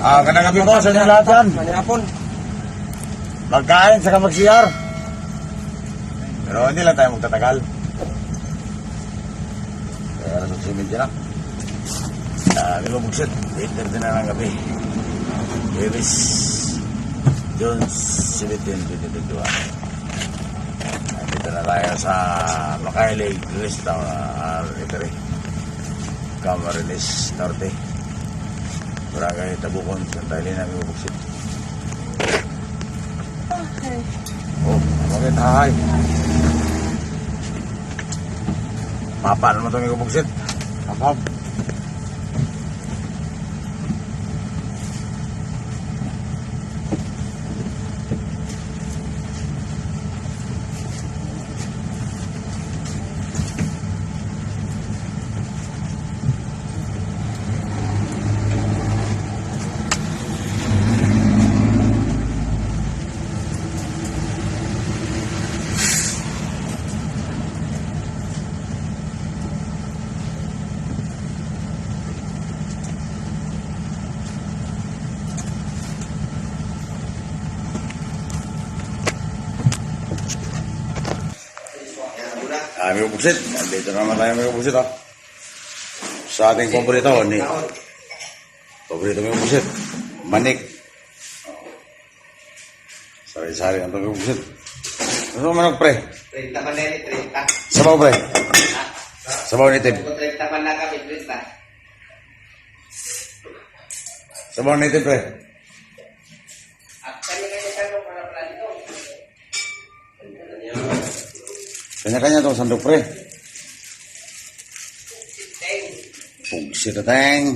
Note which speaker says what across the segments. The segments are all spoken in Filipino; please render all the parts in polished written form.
Speaker 1: Kanang gabi po sa inyo lahat yan.
Speaker 2: Manapon.
Speaker 1: Magkain saka mag-CR. Pero hindi lang tayo magtatagal. Kaya nasusunod dyan lang. Di ba bugsit? 8:30 na ng gabi. Davis Jones 17-2021. Dito na tayo sa Mackay Lake Restaurant Eatery, Camarines Norte, Barangay Tabukon, Santa Elena, Bugsit.
Speaker 3: Okay.
Speaker 1: Oh, bakit hahay? Mapaan mo ito may kubugsit? Kapag. May buksit. Dito naman tayo may buksit, oh. Sa ating paborito, ni paborito may buksit. Manik. Sari-sari ang may buksit. Ano manok, pre?
Speaker 2: 30 man na 30.
Speaker 1: Sabaw, pre. Sabaw native.
Speaker 2: 30 man na kami, 30.
Speaker 1: Sabaw native, pre.
Speaker 2: At kanya-kanya tanong para pala dito.
Speaker 1: Kanya-kanya itong sandok, pre. Buksit na tayong.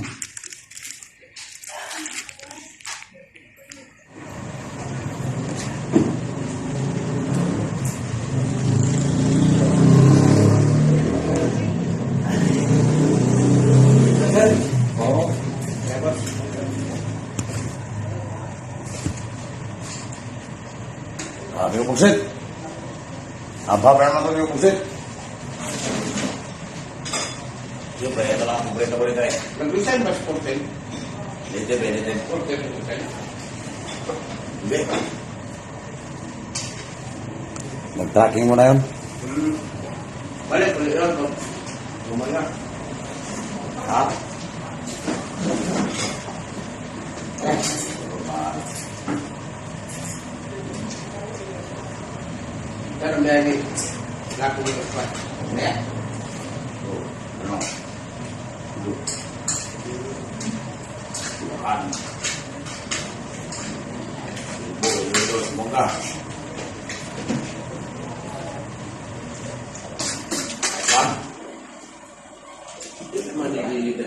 Speaker 1: May buksit. Apa naman ito yung buksit? Yung pre, ito lang ang paborito eh.
Speaker 2: Nag-resign ba si Portel?
Speaker 1: Native.
Speaker 2: Portel.
Speaker 1: Hindi. Mag-tracking mo na yun.
Speaker 2: Balik, ulit yun. Gumana.
Speaker 1: Ha?
Speaker 2: Pero may lagi. Laku dito pa. Ano?
Speaker 1: Bukan. Itu semoga. Kan?
Speaker 2: Itu mana dito?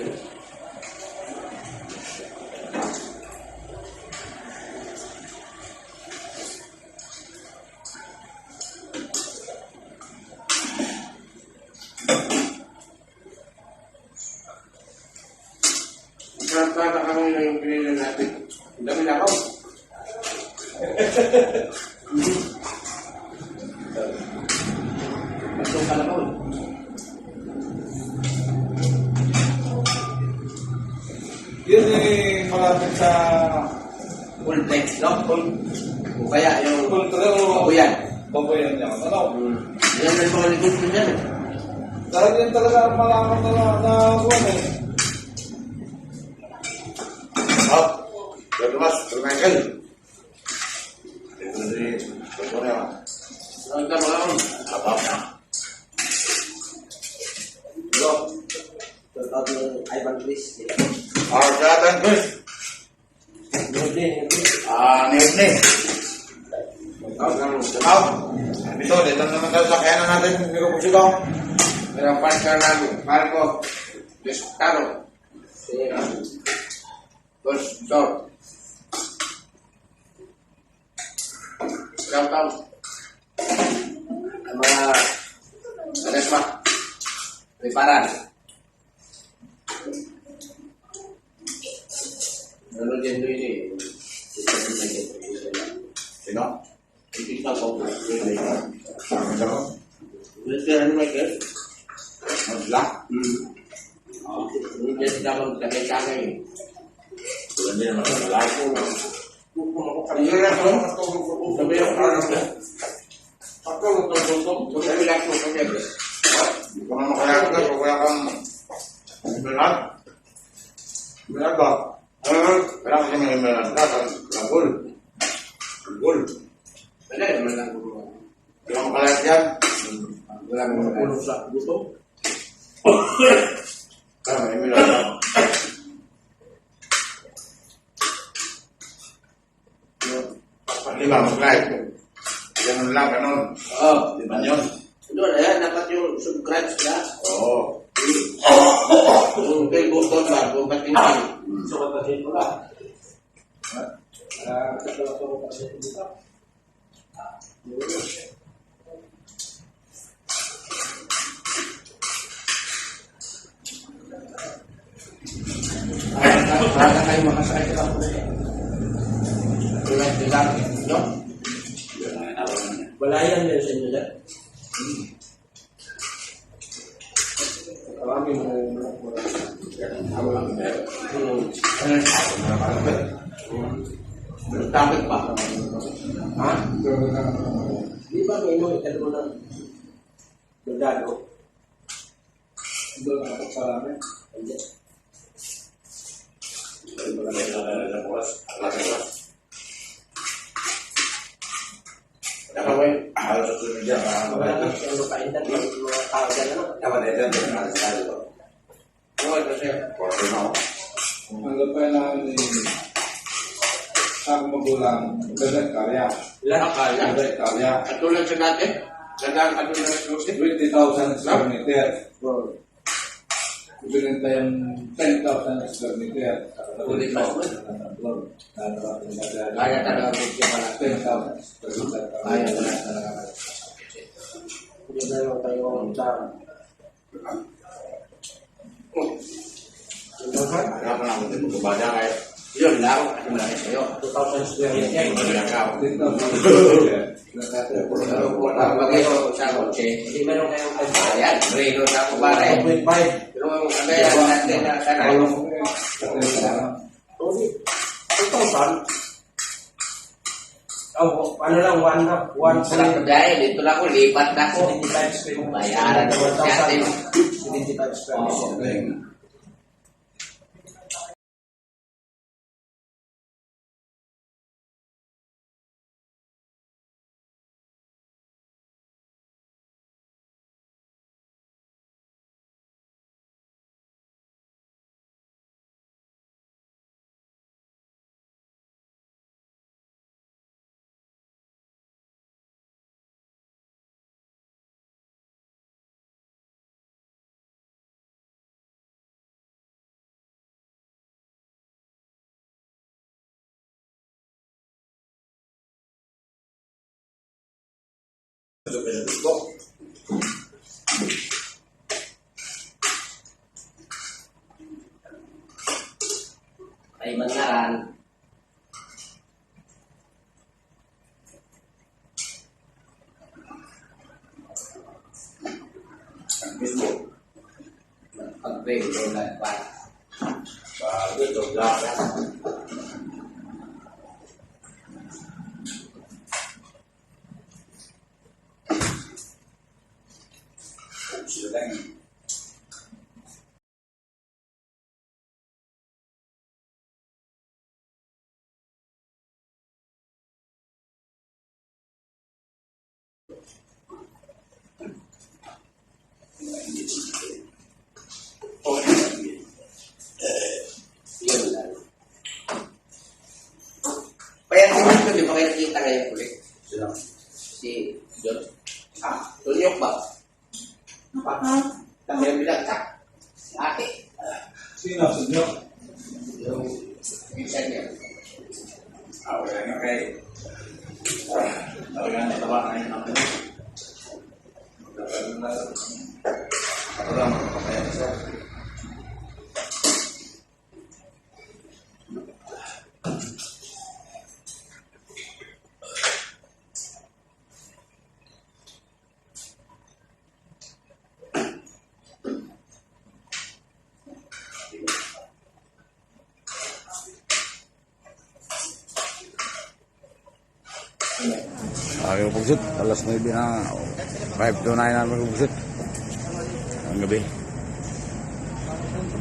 Speaker 2: Kata kami na yung pinili natin. Ang dami na ako. Matong kalakaw.
Speaker 4: Yun eh, malapit sa
Speaker 2: Full flex, no? Full. O kaya yung
Speaker 4: Kultura
Speaker 2: babuyan.
Speaker 4: baboyan niya. Ano?
Speaker 2: Yan ang mga likod ko niyan.
Speaker 4: Talagang talaga malaman na buwan eh.
Speaker 1: Hop. Pero mas, Michael. Ito na.
Speaker 2: Ang tama lang.
Speaker 1: Apa na?
Speaker 2: Bro. Totoo yung Ivan Chris.
Speaker 1: Jatan, Chris. Nirni. Dito naman tayo sa kaya natin. Hindi ko puso ko.
Speaker 2: Pero partner namin, Marco Descaro. Bos Jor. Shout out. Ang mga Anesma. Preparan. Ano din doon ini?
Speaker 1: Sino?
Speaker 2: Itikita ko.
Speaker 1: Sino?
Speaker 2: Mister Michael.
Speaker 1: Magla?
Speaker 2: Hindi sila magkagay-kagay.
Speaker 1: Hindi naman lalaki.
Speaker 2: Iya ya, kalau sabi yung anak niya. Ako nagtutulong, sabi lang ko kanya.
Speaker 1: Hindi ko naman kaya ka, kaya kang berat. Berat ba? Kaya kasi may berat ka, lagul. Lagul.
Speaker 2: Wala naman lang ko.
Speaker 1: Hindi ko kaya yan.
Speaker 2: Wala naman ulo sa gusto.
Speaker 1: Kaya may berat ka. Lima, mag-like. Ganun lang, ganun.
Speaker 2: Oo.
Speaker 1: Di ba yun?
Speaker 2: Doon, ayan, dapat yung subscribe sila.
Speaker 1: Oo.
Speaker 2: Yung bell button ba, kung patingin.
Speaker 4: So, patahin mo lang. Katulad ko kasi dito.
Speaker 2: Para kayo makasakay sa kapatid. Tulad nila, no? Wala yan din sa inyo dyan. Marami mo Takot pa. Ha? Di ba may ino mo na Berdado?
Speaker 4: Doon ako sa amin.
Speaker 2: Hindi.
Speaker 1: Harus susunod dyan.
Speaker 2: Wala na siyang lupain na mga tao dyan ano?
Speaker 1: Dapat ito, hindi na natin tayo ito.
Speaker 2: Oo, ito siya.
Speaker 1: Porto na ako.
Speaker 4: Ang lapay namin ni sa akong magulang, Dagat Karya.
Speaker 2: Ilan akala?
Speaker 4: Dagat Karya.
Speaker 2: Katulad sa dati? Gandang katulad sa exclusive?
Speaker 4: 20,000 square meter. Ibigyan tayong 10,000 square meter.
Speaker 2: Ulit pa ako. Kaya talaga medyo pala.
Speaker 4: 10,000 square meter.
Speaker 2: Kaya talaga. Hindi na lang tayo sa...
Speaker 1: Kaya pa naman din magbabaga kayo.
Speaker 2: Yun lang, at malaki sa'yo. 2,000 square meter.
Speaker 1: Hindi mo nilakaw.
Speaker 4: 10,000 square meter.
Speaker 2: Pero kung nagbagay ko sa kotse, hindi meron kayong pagbayan. Reno sa ako pare.
Speaker 4: 1.5.
Speaker 2: Pero ang kagayan natin na sanay. Hindi. 2,000? Oh, ano lang, 1
Speaker 4: Sa
Speaker 2: lang pagbayan. Dito lang ako, lipat na ako.
Speaker 4: 75 square meter.
Speaker 2: Bayaran naman natin.
Speaker 4: 75 square meter.
Speaker 2: Ay mangaran.
Speaker 1: Mismo.
Speaker 2: Pag-break ko na pa.
Speaker 1: Bago ito, black. Sila lang.
Speaker 2: Yun lang. Payasin mo ito, di ba kayo nakita ngayon ulit?
Speaker 1: Sila.
Speaker 2: Si John. Tunyok ba? Apa? Kami yang bilang tak. Ate.
Speaker 4: Sino? Sino?
Speaker 2: Yung bisa niya.
Speaker 1: Wala nga kayo. Talagang natawa na yun ang ano. Ako lang, magpapaya siya. Mga kapugsit, alas 9 na, 5 to 9 na mga kapugsit. Ang gabi.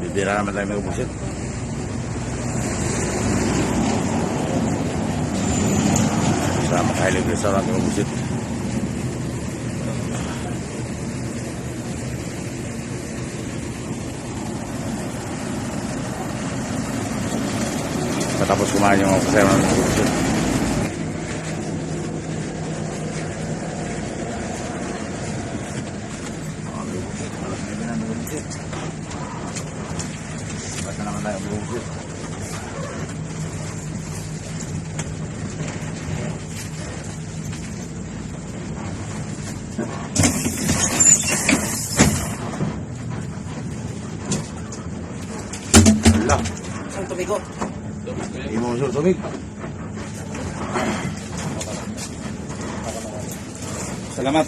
Speaker 1: Bibira naman tayo mga kapugsit. Sa Makahilig Restaurant mga kapugsit. Matapos kumain yung kasama ng mga kapugsit. Basta naman tayo buhugit. Wala.
Speaker 2: Ang tubig ko.
Speaker 1: Hindi mo masuk tubig. Salamat.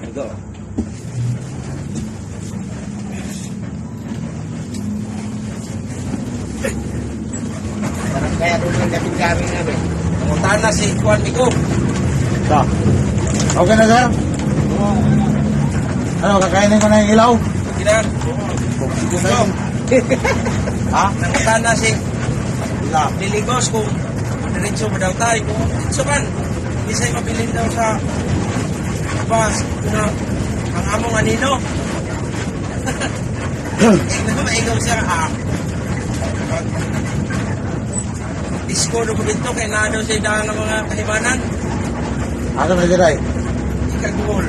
Speaker 1: Ito.
Speaker 2: Parang kaya doon ang gating kami namin. Pumuntahan na si Juan Migo.
Speaker 1: Ito. Okay na sir? Ano, kakainin ko na yung ilaw?
Speaker 2: Kinan.
Speaker 1: Ha?
Speaker 2: Nanguntahan na si Liligos kung diretso mo daw tayo. Kung diretso man, hindi sa'yo mabilin daw sa bus na ang among anino. Maigaw siya disco na po dito kaya na daw siya daan ng mga kahibanan.
Speaker 1: Ano na diray?
Speaker 2: Ikagul.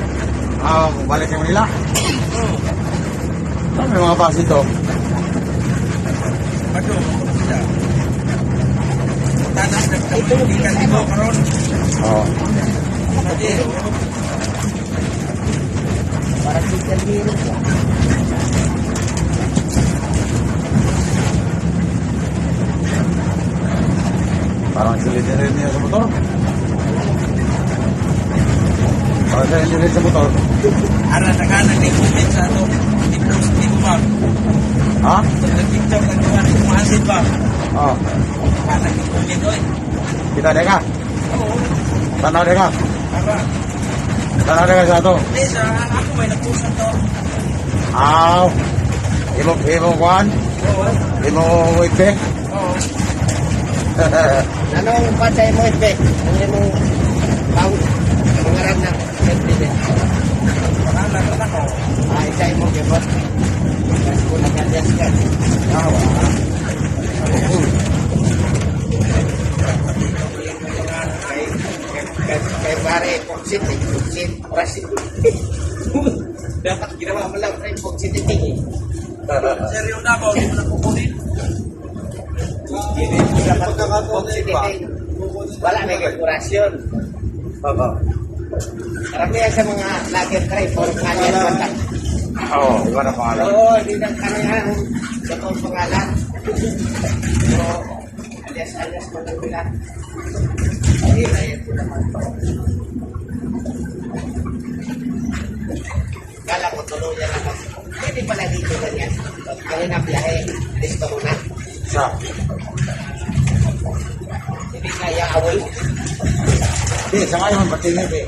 Speaker 1: Balik sa Manila? Ano may mga bus dito?
Speaker 2: Bato, sila. Tanas na ikan dito karon.
Speaker 1: Oo.
Speaker 2: Pwede. Parang chicken hero siya.
Speaker 1: Parang silid-silid niya sa motor. Parang silid-silid sa motor.
Speaker 2: Ara nakanan ni comment sa ato. I-post ni ko ba?
Speaker 1: Ha?
Speaker 2: Nag-tiktok ang gawa ni kumahasid ba?
Speaker 1: Oo.
Speaker 2: Nakanan ni comment oy.
Speaker 1: Kita deh ka?
Speaker 2: Oo.
Speaker 1: Tanaw deh ka?
Speaker 2: Ara.
Speaker 1: Tanaw deh ka sa ato?
Speaker 2: Hindi sa ako may nag-post na to.
Speaker 1: Aw. Imo kuhan?
Speaker 2: Oo.
Speaker 1: Imo wite?
Speaker 2: Oo. Anong patay mo ite? Ang imong pangarap na president. Pangarap na ako. Itay mo kibot. Kasi kung nag-adjust ka. Awa. Kay pare, Pogsit, Rasid. Dapat ginawa mo lang, Pogsit iti. Seryo na ba? Hindi mo na kukunin. Hindi mo dapat Pogsit iti. Wala may kalkurasyon. Oo. Karamihan sa mga lager try, for kanya kontak.
Speaker 1: Oo, iba na pangalan.
Speaker 2: Oo, hindi na kanayan. Sa kong pangalan. So, alias-alias mo lang bilang. Ayun po naman to. Kala ko tuluyan ako. Pwede pala dito ganyan. Kaya na biyahe, listo ko na.
Speaker 1: Sa?
Speaker 2: Hindi kaya away.
Speaker 1: Hindi, sa ngayon, patingin eh.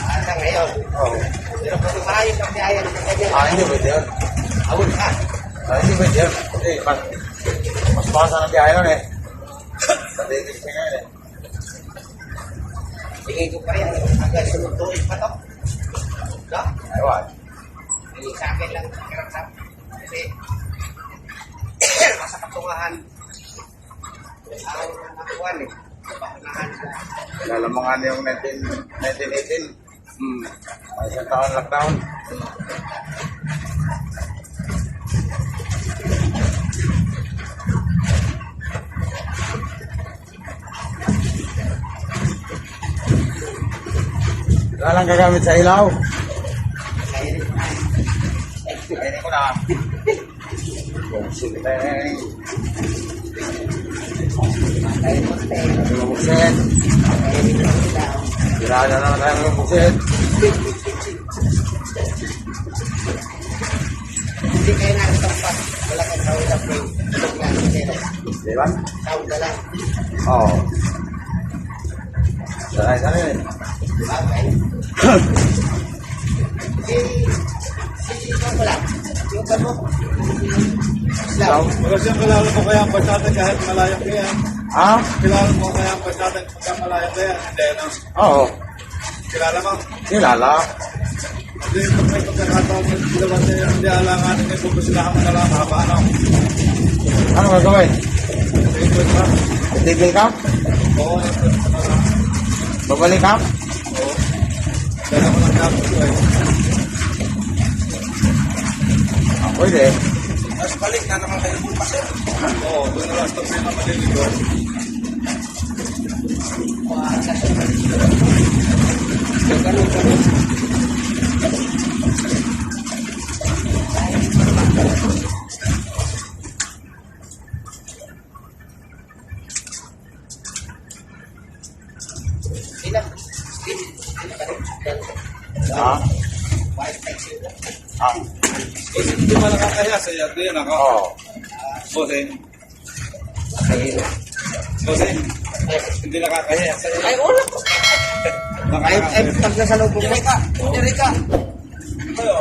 Speaker 2: Sa ngayon.
Speaker 1: Oo.
Speaker 2: Pero kung maayos ang biyahe,
Speaker 1: Hindi pwede yun.
Speaker 2: away ka.
Speaker 1: Hindi pwede yun. Kasi, mas basa ng biyahe nun eh. Patingin siya ngayon eh.
Speaker 2: Tingin ko pa yan. Hanggang sunod tuloy pa to. No?
Speaker 1: Aywan.
Speaker 2: Hindi sa akin lang kiramdam. Kasi, masa katungahan. Ang nakuhan eh. Pakunahan.
Speaker 1: Lalamangan yung 1918. Ay, isang taon lockdown. Wala lang gagamit sa ilaw. Ayun ko na. Sige. Buksit. Kilala na tayo ng buksit.
Speaker 2: Hindi kayo nakatampas. Wala kang kawin na play.
Speaker 1: Di ba?
Speaker 2: Tawag na lang.
Speaker 1: Oo. Sanay.
Speaker 2: Bagay. Ikaw pala. Yung ba mo? Islam.
Speaker 4: Wala siyang kilala mo kaya ang basyatan kahit malayang kaya.
Speaker 1: Ha?
Speaker 4: Kilala mo kaya ang basyatan kahit malayang kaya. Hindi, no?
Speaker 1: Oo.
Speaker 4: Kilala mo?
Speaker 1: Kilala.
Speaker 4: Hindi, pag may pagkakataon mo, hindi alanganin may pupusilahan mo na lang mahaba, ano?
Speaker 1: Ano gagawin?
Speaker 4: Ikot ka?
Speaker 1: Titigil ka?
Speaker 4: Oo, ikot ka na lang.
Speaker 1: Babalik ka?
Speaker 4: Oo. Dala ko lang dapat ko eh.
Speaker 1: Pwede.
Speaker 2: Tapos balik na naman kayo bukas eh.
Speaker 4: Oo, doon na lang stop na yung malinig ko.
Speaker 2: Ganun. Ilang?
Speaker 1: Ha? Ang.
Speaker 4: Kasi hindi mo nakakaya sa iyo. Hindi yan ako.
Speaker 1: Oo.
Speaker 4: Bossing. Bossing. Hindi nakakaya sa iyo.
Speaker 2: Ay, wala po. Ay, pag nasa loob mo. Diri ka.
Speaker 4: Ayo.